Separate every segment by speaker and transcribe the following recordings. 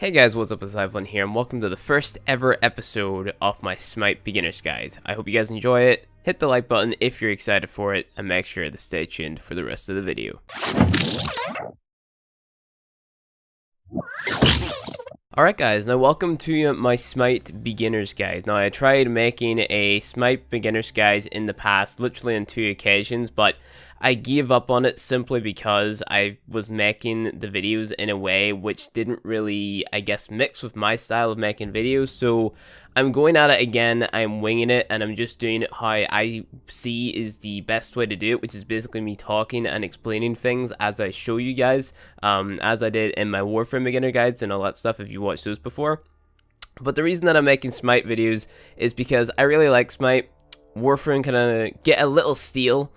Speaker 1: Hey guys, what's up? It's Ivan here, and welcome to the first ever episode of my Smite Beginner's Guide. I hope you guys enjoy it. Hit the like button if you're excited for it, and make sure to stay tuned for the rest of the video. Alright guys, now welcome to my Smite Beginner's Guide. Now I tried making a Smite Beginner's Guide in the past, literally on 2 occasions, but I gave up on it simply because I was making the videos in a way which didn't really, I guess, mix with my style of making videos. So I'm going at it again, I'm winging it, and I'm just doing it how I see is the best way to do it, which is basically me talking and explaining things as I show you guys, as I did in my Warframe Beginner Guides and all that stuff if you watched those before. But the reason that I'm making Smite videos is because I really like Smite. Warframe kind of get a little stale,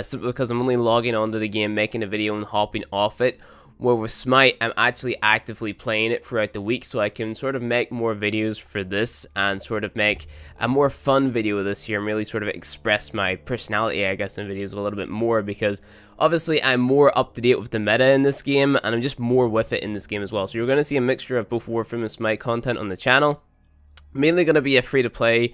Speaker 1: simply because I'm only logging onto the game, making a video and hopping off it, where with Smite I'm actually actively playing it throughout the week, so I can sort of make more videos for this and sort of make a more fun video this year and really sort of express my personality, I guess, in videos a little bit more, because obviously I'm more up to date with the meta in this game and I'm just more with it in this game as well. So you're going to see a mixture of both Warframe and Smite content on the channel. Mainly going to be a free-to-play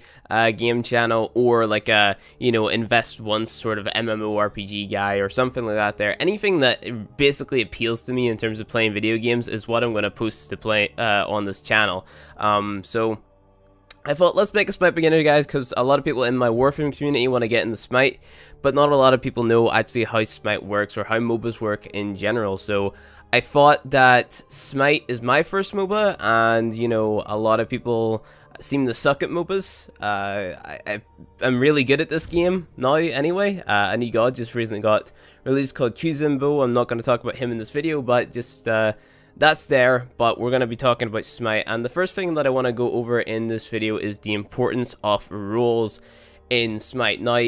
Speaker 1: game channel, or like a, invest once sort of MMORPG guy or something like that there. Anything that basically appeals to me in terms of playing video games is what I'm going to post to play on this channel. So I thought, let's make a Smite beginner, guys, because a lot of people in my Warframe community want to get into Smite, but not a lot of people know actually how Smite works or how MOBAs work in general. So I thought that Smite is my first MOBA, and, a lot of people seem to suck at MOBAs. I'm really good at this game now anyway. A new god just recently got released called Kuzimbo. I'm not going to talk about him in this video, but just that's there. But we're going to be talking about Smite, and the first thing that I want to go over in this video is the importance of roles in Smite. Now,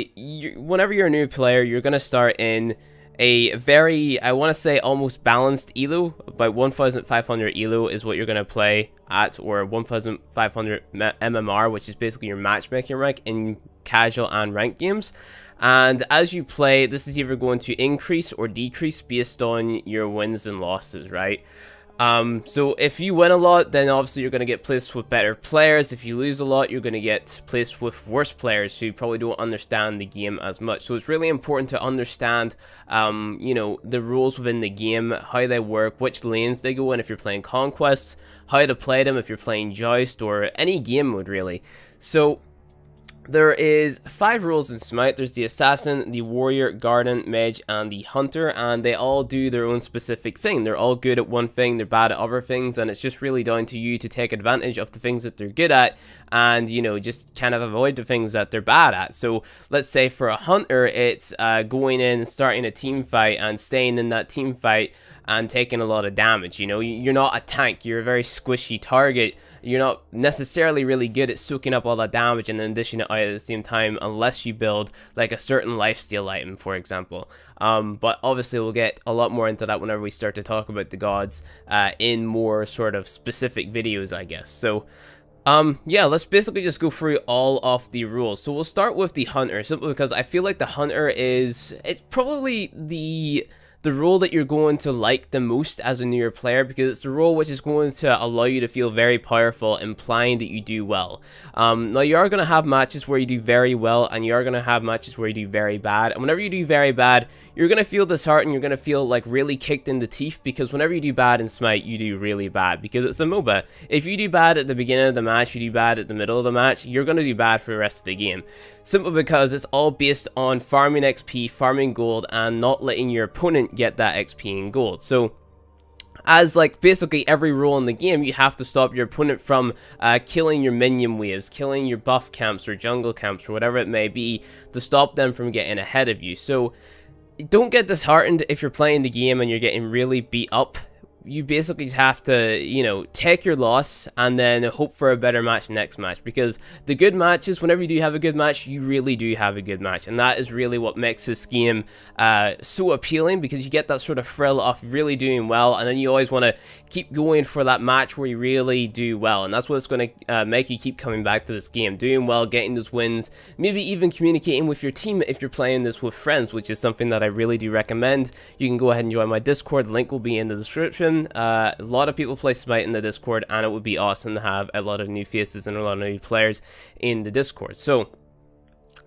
Speaker 1: whenever you're a new player, you're going to start in a very, I want to say, almost balanced elo. About 1500 elo is what you're going to play at, or 1500 MMR, which is basically your matchmaking rank in casual and ranked games. And as you play, this is either going to increase or decrease based on your wins and losses, right? So if you win a lot, then obviously you're going to get placed with better players. If you lose a lot, you're going to get placed with worse players who probably don't understand the game as much. So it's really important to understand, the rules within the game, how they work, which lanes they go in if you're playing Conquest, how to play them if you're playing Joust, or any game mode really. So there is 5 rules in Smite. There's the Assassin, the Warrior, Guardian, Mage, and the Hunter, and they all do their own specific thing. They're all good at one thing, they're bad at other things, and it's just really down to you to take advantage of the things that they're good at and, just kind of avoid the things that they're bad at. So let's say for a Hunter, it's going in, starting a team fight, and staying in that team fight and taking a lot of damage. You're not a tank, you're a very squishy target. You're not necessarily really good at soaking up all that damage and then dishing it out at the same time, unless you build like a certain lifesteal item, for example. But obviously we'll get a lot more into that whenever we start to talk about the gods in more sort of specific videos, I guess. So yeah, let's basically just go through all of the rules. So we'll start with the Hunter, simply because I feel like the Hunter it's probably the role that you're going to like the most as a newer player, because it's the role which is going to allow you to feel very powerful, implying that you do well. Now you are going to have matches where you do very well, and you are going to have matches where you do very bad, and whenever you do very bad, you're going to feel disheartened, you're going to feel like really kicked in the teeth, because whenever you do bad in Smite, you do really bad, because it's a MOBA. If you do bad at the beginning of the match, you do bad at the middle of the match, you're going to do bad for the rest of the game. Simply because it's all based on farming XP, farming gold, and not letting your opponent get that XP and gold. So as like basically every role in the game, you have to stop your opponent from killing your minion waves, killing your buff camps or jungle camps or whatever it may be, to stop them from getting ahead of you. So don't get disheartened if you're playing the game and you're getting really beat up. You basically just have to, take your loss and then hope for a better match next match, because the good matches, whenever you do have a good match, you really do have a good match, and that is really what makes this game so appealing, because you get that sort of thrill of really doing well, and then you always want to keep going for that match where you really do well, and that's what's going to make you keep coming back to this game, doing well, getting those wins, maybe even communicating with your team if you're playing this with friends, which is something that I really do recommend. You can go ahead and join my Discord, link will be in the description. again. A lot of people play Smite in the Discord, and it would be awesome to have a lot of new faces and a lot of new players in the Discord. So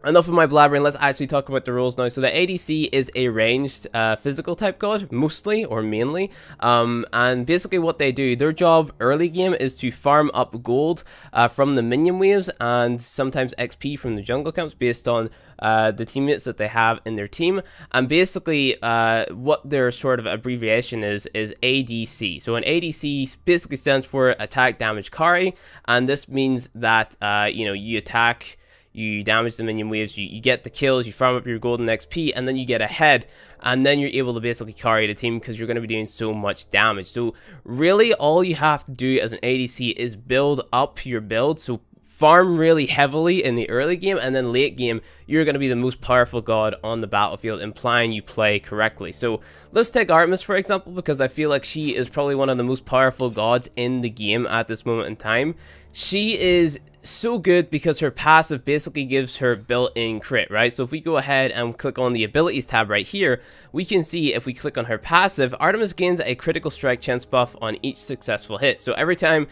Speaker 1: enough of my blabbering, let's actually talk about the rules now. So the ADC is a ranged physical type god, mostly or mainly. And basically what they do, their job early game is to farm up gold from the minion waves and sometimes XP from the jungle camps based on the teammates that they have in their team. And basically what their sort of abbreviation is ADC. So an ADC basically stands for attack damage carry, and this means that you attack, you damage the minion waves, you get the kills, you farm up your golden XP, and then you get ahead, and then you're able to basically carry the team because you're going to be doing so much damage. So really all you have to do as an ADC is build up your build. So farm really heavily in the early game, and then late game you're going to be the most powerful god on the battlefield, implying you play correctly. So let's take Artemis for example, because I feel like she is probably one of the most powerful gods in the game at this moment in time. She is so good because her passive basically gives her built-in crit, right? So if we go ahead and click on the abilities tab right here, we can see if we click on her passive, Artemis gains a critical strike chance buff on each successful hit. So every time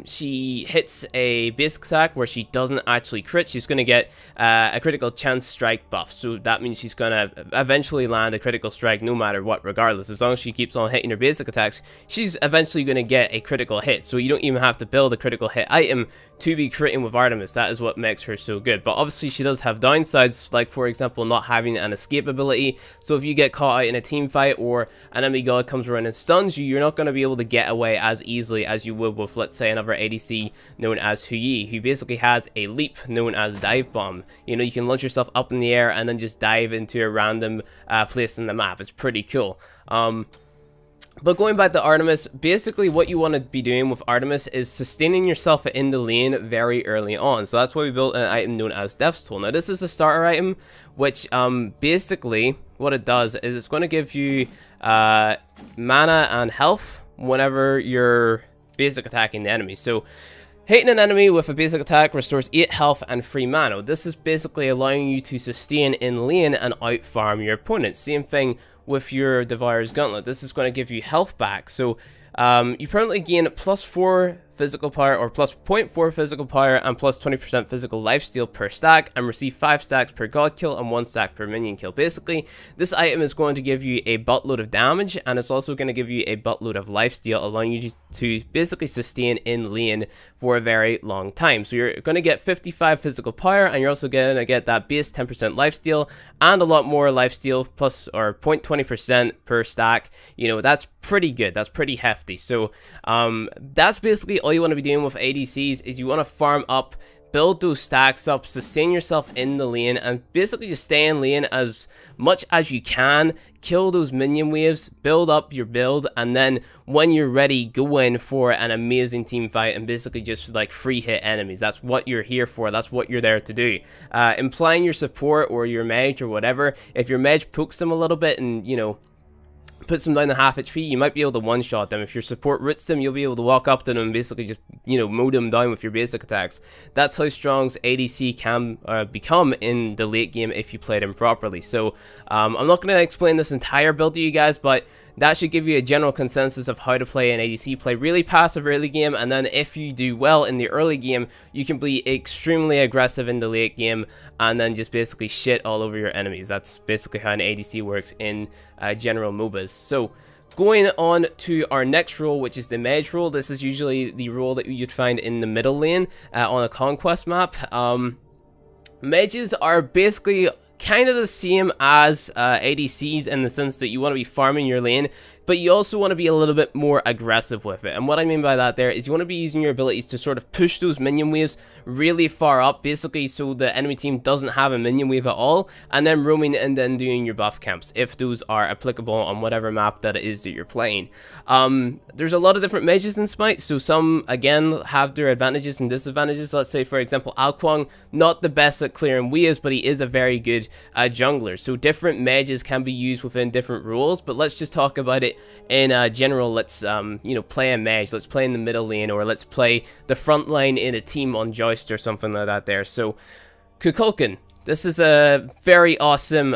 Speaker 1: she hits a basic attack where she doesn't actually crit, she's going to get a critical chance strike buff. So that means she's going to eventually land a critical strike no matter what, regardless. As long as she keeps on hitting her basic attacks, she's eventually going to get a critical hit. So you don't even have to build a critical hit item to be critting with Artemis. That is what makes her so good. But obviously she does have downsides, like for example not having an escape ability. So if you get caught out in a team fight or an enemy god comes around and stuns you, you're not going to be able to get away as easily as you would with, let's say, another ADC known as Hui, who basically has a leap known as dive bomb. You know, you can launch yourself up in the air and then just dive into a random place in the map. It's pretty cool. But going back to Artemis, basically what you want to be doing with Artemis is sustaining yourself in the lane very early on. So that's why we built an item known as Death's Toll. Now this is a starter item, which basically what it does is it's going to give you mana and health whenever you're basic attacking the enemy. So hitting an enemy with a basic attack restores 8 health and 3 mana. This is basically allowing you to sustain in lane and out farm your opponent. Same thing with your Devourer's Gauntlet. This is going to give you health back. So you permanently gain +4 physical power, or +0.4 physical power and +20% physical lifesteal per stack, and receive 5 stacks per god kill and 1 stack per minion kill. Basically, this item is going to give you a buttload of damage, and it's also going to give you a buttload of lifesteal, allowing you to basically sustain in lane for a very long time. So you're going to get 55 physical power, and you're also going to get that base 10% lifesteal and a lot more lifesteal, plus or 0.20% per stack. You know, that's pretty good. That's pretty hefty. So that's basically all you want to be doing with ADCs, is you want to farm up, build those stacks up, sustain yourself in the lane, and basically just stay in lane as much as you can, kill those minion waves, build up your build, and then when you're ready, go in for an amazing team fight and basically just like free hit enemies. That's what you're here for. That's what you're there to do. Implying your support or your mage or whatever, if your mage pokes them a little bit and, you know, puts them down to half HP, you might be able to one-shot them. If your support roots them, you'll be able to walk up to them and basically just, you know, mow them down with your basic attacks. That's how strong ADC can become in the late game if you play them properly. So I'm not going to explain this entire build to you guys, but that should give you a general consensus of how to play an ADC. Play really passive early game, and then if you do well in the early game, you can be extremely aggressive in the late game, and then just basically shit all over your enemies. That's basically how an ADC works in general MOBAs. So going on to our next role, which is the Mage role. This is usually the role that you'd find in the middle lane on a conquest map. Mages are basically kind of the same as ADCs in the sense that you want to be farming your lane, but you also want to be a little bit more aggressive with it. And what I mean by that there is you want to be using your abilities to sort of push those minion waves really far up, basically so the enemy team doesn't have a minion wave at all, and then roaming and then doing your buff camps, if those are applicable on whatever map that it is that you're playing. There's a lot of different mages in Smite, so some, again, have their advantages and disadvantages. Let's say, for example, Alquang, not the best at clearing waves, but he is a very good jungler. So different mages can be used within different roles, but let's just talk about it in general. Let's you know, play a mage, let's play in the middle lane, or let's play the front line in a team on Joust or something like that there. So Kukulkan, this is a very awesome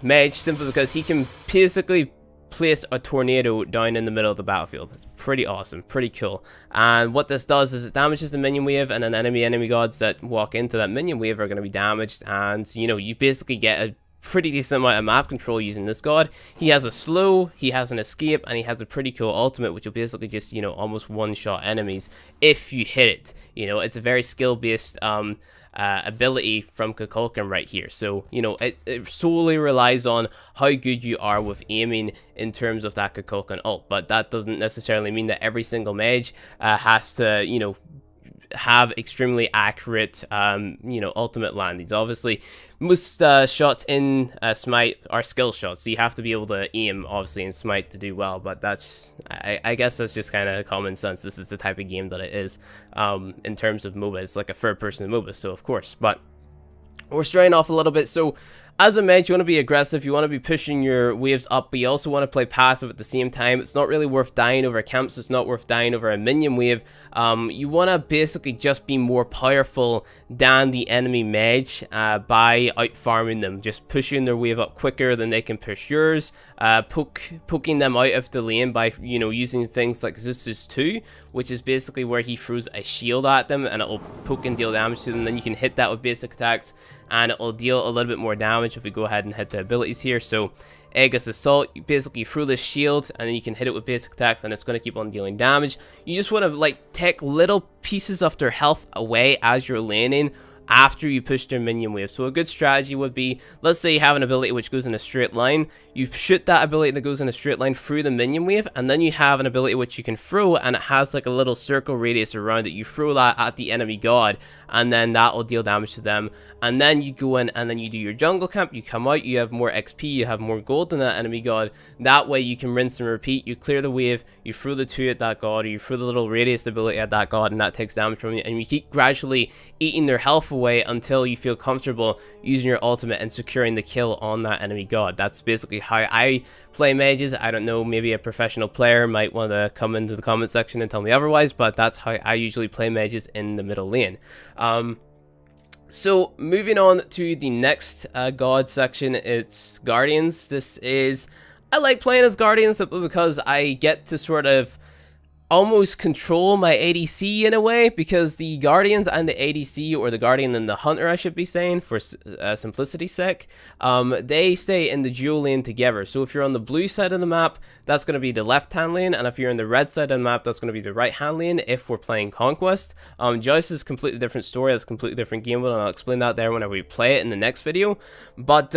Speaker 1: mage, simply because he can basically place a tornado down in the middle of the battlefield. It's pretty awesome, pretty cool. And what this does is it damages the minion wave, and then enemy gods that walk into that minion wave are going to be damaged. And you know, you basically get a pretty decent amount of map control using this god. He has a slow, he has an escape, and he has a pretty cool ultimate, which will basically just, you know, almost one-shot enemies if you hit it. You know, it's a very skill-based ability from Kukulkan right here. So, you know, it solely relies on how good you are with aiming in terms of that Kukulkan ult, but that doesn't necessarily mean that every single mage has to, you know, have extremely accurate, you know, ultimate landings. Obviously, most shots in Smite are skill shots, so you have to be able to aim, obviously, in Smite to do well, but that's, I guess that's just kind of common sense. This is the type of game that it is. In terms of MOBA, it's like a third-person MOBA, so of course, but we're straying off a little bit. So as a mage, you want to be aggressive, you want to be pushing your waves up, but you also want to play passive at the same time. It's not really worth dying over camps, it's not worth dying over a minion wave. You want to basically just be more powerful than the enemy mage by out farming them, just pushing their wave up quicker than they can push yours, poking them out of the lane by, you know, using things like Zeus's 2, which is basically where he throws a shield at them and it'll poke and deal damage to them. Then you can hit that with basic attacks and it'll deal a little bit more damage if we go ahead and hit the abilities here. So Aegis Assault, you basically throw this shield and then you can hit it with basic attacks and it's going to keep on dealing damage. You just want to like take little pieces of their health away as you're laning after you push their minion wave. So a good strategy would be, let's say you have an ability which goes in a straight line, you shoot that ability that goes in a straight line through the minion wave, and then you have an ability which you can throw and it has like a little circle radius around it. You throw that at the enemy god and then that will deal damage to them, and then you go in and then you do your jungle camp, you come out, you have more XP, you have more gold than that enemy god. That way you can rinse and repeat, you clear the wave, you throw the 2 at that god, or you throw the little radius ability at that god and that takes damage from you, and you keep gradually eating their health away until you feel comfortable using your ultimate and securing the kill on that enemy god. That's basically how I play mages. I don't know, maybe a professional player might want to come into the comment section and tell me otherwise, but that's how I usually play mages in the middle lane. So moving on to the next god section, it's Guardians. I like playing as Guardians simply because I get to sort of almost control my ADC in a way, because the Guardians and the ADC, or the Guardian and the Hunter I should be saying for simplicity's sake, they stay in the dual lane together. So if you're on the blue side of the map, that's going to be the left hand lane, and if you're on the red side of the map, that's going to be the right hand lane if we're playing Conquest. Joyce is a completely different story, that's a completely different game, and I'll explain that there whenever we play it in the next video. But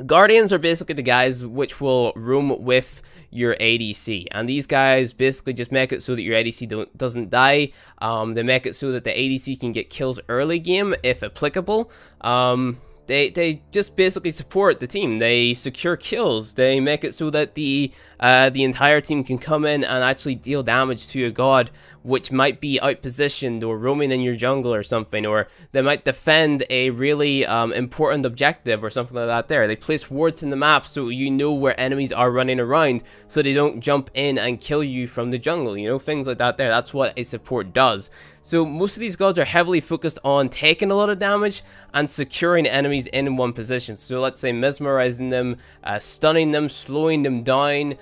Speaker 1: Guardians are basically the guys which will roam with your ADC, and these guys basically just make it so that your ADC doesn't die. They make it so that the ADC can get kills early game if applicable. They just basically support the team. They secure kills. They make it so that the entire team can come in and actually deal damage to a god which might be outpositioned or roaming in your jungle or something, or they might defend a really important objective or something like that there. They place wards in the map so you know where enemies are running around so they don't jump in and kill you from the jungle, you know, things like that there. That's what a support does. So most of these gods are heavily focused on taking a lot of damage and securing enemies in one position. So let's say mesmerizing them, stunning them, slowing them down,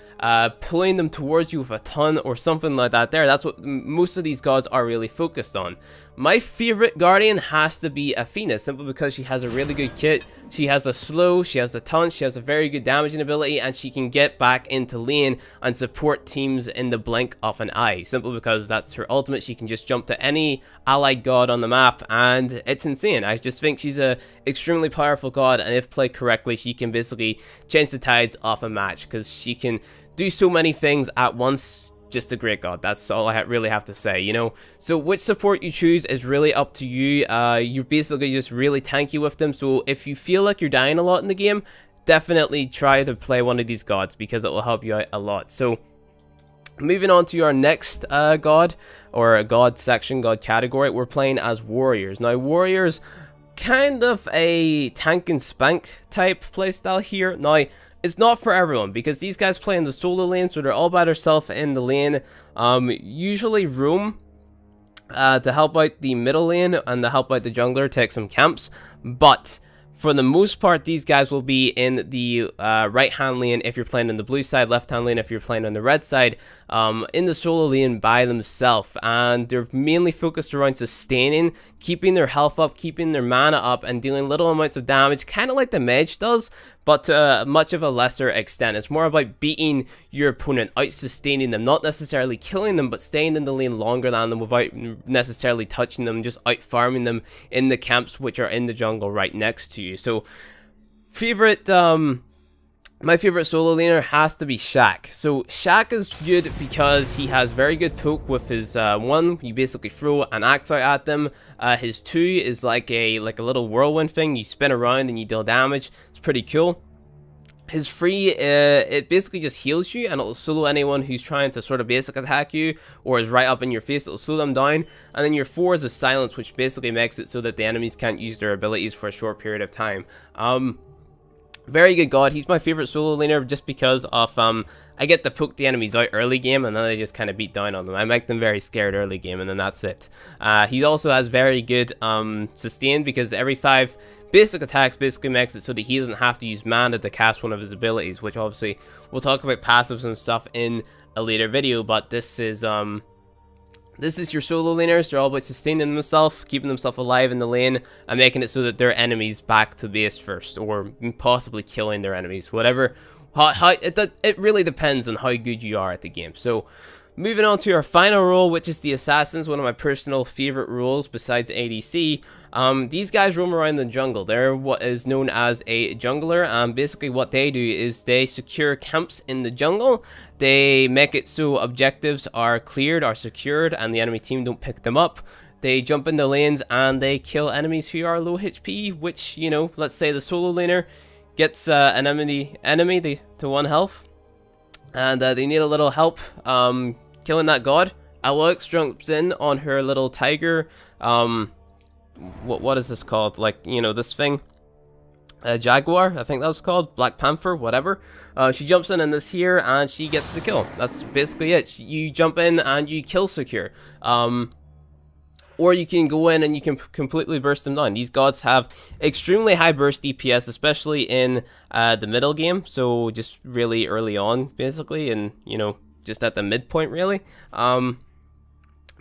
Speaker 1: pulling them towards you with a ton or something like that there. That's what most of these gods are really focused on. My favorite Guardian has to be Athena, simply because she has a really good kit. She has a slow, she has a taunt, she has a very good damaging ability, and she can get back into lane and support teams in the blink of an eye. Simply because that's her ultimate. She can just jump to any allied god on the map, and it's insane. I just think she's a extremely powerful god, and if played correctly, she can basically change the tides off a match, because she can do so many things at once. Just a great god. That's all I really have to say, you know. So which support you choose is really up to you. You're basically just really tanky with them. So if you feel like you're dying a lot in the game, definitely try to play one of these gods, because it will help you out a lot. So moving on to our next god, or a god section, god category, we're playing as warriors. Now warriors, kind of a tank and spank type playstyle here. Now it's not for everyone, because these guys play in the solo lane, so they're all by themselves in the lane. Usually roam to help out the middle lane and to help out the jungler, take some camps. But For the most part, these guys will be in the right-hand lane if you're playing on the blue side, left-hand lane if you're playing on the red side, in the solo lane by themselves. And they're mainly focused around sustaining, keeping their health up, keeping their mana up, and dealing little amounts of damage, kind of like the Mage does, but to much of a lesser extent. It's more about beating your opponent, out-sustaining them, not necessarily killing them, but staying in the lane longer than them without necessarily touching them, just out-farming them in the camps which are in the jungle right next to you. So, my favorite solo laner has to be Shaq. So Shaq is good because he has very good poke with his 1, you basically throw an axe out at them. His 2 is like a little whirlwind thing, you spin around and you deal damage. It's pretty cool. His 3, it basically just heals you, and it'll solo anyone who's trying to sort of basic attack you or is right up in your face. It'll slow them down. And then your 4 is a silence, which basically makes it so that the enemies can't use their abilities for a short period of time. Very good god. He's my favorite solo laner just because of I get to poke the enemies out early game, and then I just kind of beat down on them. I make them very scared early game, and then that's it. He also has very good sustain, because every 5 basic attacks basically makes it so that he doesn't have to use mana to cast one of his abilities, which obviously we'll talk about passives and stuff in a later video. But this is your solo laners. They're all about sustaining themselves, keeping themselves alive in the lane, and making it so that their enemies back to base first, or possibly killing their enemies. Whatever. It really depends on how good you are at the game. So, moving on to our final role, which is the Assassins, one of my personal favorite roles besides ADC. These guys roam around the jungle. They're what is known as a jungler, and basically what they do is they secure camps in the jungle. They make it so objectives are cleared, are secured, and the enemy team don't pick them up. They jump in the lanes and they kill enemies who are low HP, which, you know, let's say the solo laner gets an enemy to 1 health, and they need a little help killing that god. Alex jumps in on her little tiger, what is this called? Like, you know, this thing, Jaguar, I think that was called, Black Panther, whatever. She jumps in this here, and she gets the kill. That's basically it. You jump in and you kill secure. Or you can go in and you can completely burst them down. These gods have extremely high burst DPS, especially in the middle game. So just really early on, basically, and, you know, just at the midpoint, really.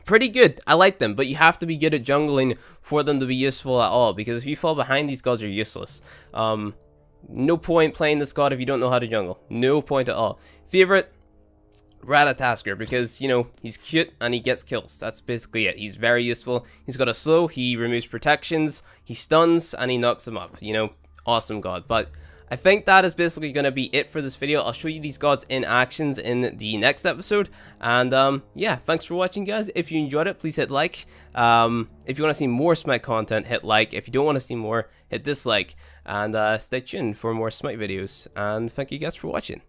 Speaker 1: Pretty good. I like them, but you have to be good at jungling for them to be useful at all, because if you fall behind, these gods are useless. No point playing this god if you don't know how to jungle. No point at all. Favorite? Ratatasker, because, you know, he's cute and he gets kills. That's basically it. He's very useful. He's got a slow, he removes protections, he stuns, and he knocks them up. You know, awesome god. But I think that is basically going to be it for this video. I'll show you these gods in actions in the next episode. And yeah, thanks for watching, guys. If you enjoyed it, please hit like. If you want to see more Smite content, hit like. If you don't want to see more, hit dislike. And stay tuned for more Smite videos. And thank you guys for watching.